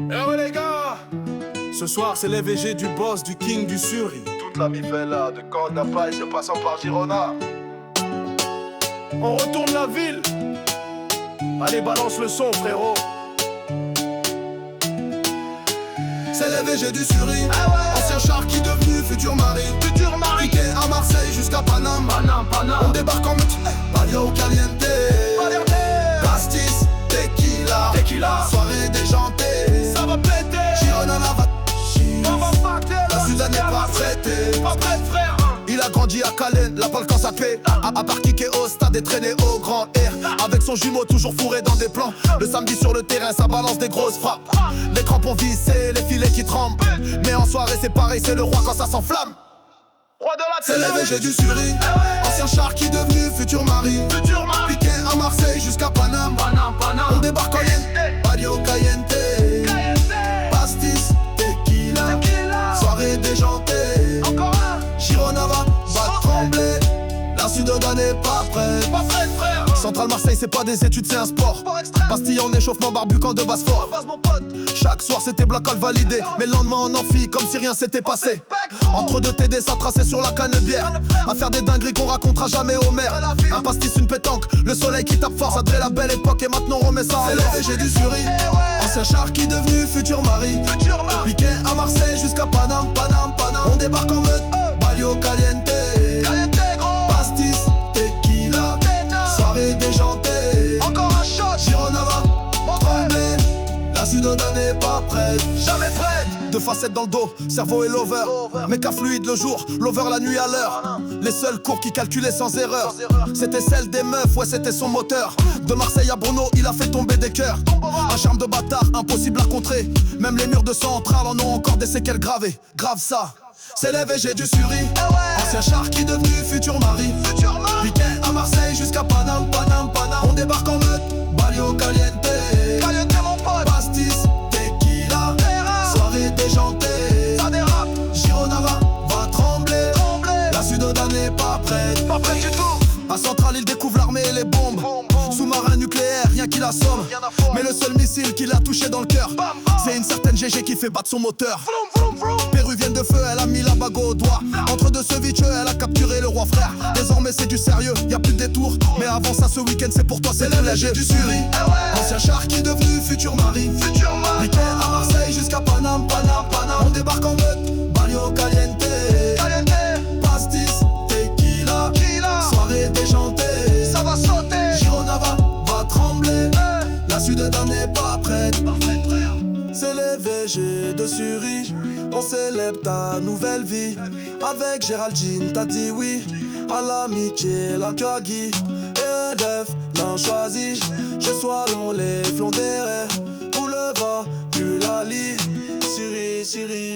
Eh ouais les gars, ce soir c'est les VG du boss, du king, du Suri. Toute la là de Cornapaille, en passant par Girona. On retourne la ville. Allez balance le son frérot. C'est les VG du Suri, ancien char qui devenu futur mari. Piqué à Marseille jusqu'à Paname. On débarque en meute, Palio Caliente. Pastis, tequila, soirée déjantée. Ça va péter, Girona la va. on va pacter. La Sudane n'est pas prête. Pas prête frère. Il a grandi à Calais, la balle quand ça paie. À part kicker au stade et traîner au grand air. Avec son jumeau toujours fourré dans des plans. Le samedi sur le terrain, ça balance des grosses frappes. Les crampons vissés, les filets qui tremblent. Mais en soirée c'est pareil, c'est le roi quand ça s'enflamme. Roi de la C'est les VG du Suri, ancien char qui devenu futur mari. Piqué à Marseille jusqu'à Paname. On débarque en lien, Palio Caliente. Pastis, tequila, soirée déjantée. Girona va trembler, la Sudane n'est pas prête. frère. Central Marseille c'est pas des études, c'est un sport. Pastille en échauffement, barbucan de basse fort. Chaque soir c'était black all validé, mais le lendemain on enfuit comme si rien s'était passé. Entre deux TD ça traçait sur la canebière. À faire des dingueries qu'on racontera jamais au maire. Un pastis, une pétanque, le soleil qui tape fort. Ça devait la belle époque et maintenant on remet ça en l'air. C'est les VG du Suri, ancien char qui devenu futur mari. Piqué à Marseille jusqu'à Paname. On débarque en meute, Palio Caliente. Pastis, tequila, soirée déjantée. Encore un shot. Girona va trembler, la Sudane n'est pas prête. Jamais prête. Deux facettes dans le dos, cerveau et lover. Méca fluide le jour, lover la nuit à l'heure. Les seules courbes qui calculaient sans erreur. C'était celle des meufs, ouais c'était son moteur. De Marseille à Bruno, il a fait tomber des cœurs. Un charme de bâtard, impossible à contrer. Même les murs de Centrale en ont encore des séquelles gravées. Grave ça, c'est les VG du Suri, ancien char qui devenu futur mari. Piqué à Marseille jusqu'à Paname. On débarque en meute, Palio Caliente. Mon pote. Pastis, tequila, soirée déjantée. Ça dérape. Girona va trembler. La Sudane n'est pas prête. Pas prête du tout. À Centrale, il découvre l'armée et les bombes. Sous-marin nucléaire, rien qui l'assomme. Mais le seul missile qui l'a touché dans le cœur, c'est une certaine GG qui fait battre son moteur. Péruvienne de feu, elle a mis la bague au doigt. Entre deux ceviches, elle a capturé le roi frère. Désormais c'est du sérieux, y a plus de détour. Mais avant ça, ce week-end c'est pour toi, c'est le VG du Suri. Ancien char qui devenu futur mari. Piqué à Marseille jusqu'à Paname. On débarque en meute, Palio Caliente. Pastis, tequila, soirée déjantée. Ça va sauter. Girona va trembler, la Sudane n'est pas prête. C'est les VG de Suri, on célèbre ta nouvelle vie. Avec Géraldine, t'as dit oui à l'amitié, la Kagi. Et EDF l'ont choisi. Je sois long les flancs des raies. Pour le bas, plus la lit.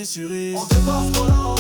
Suri. On débarque en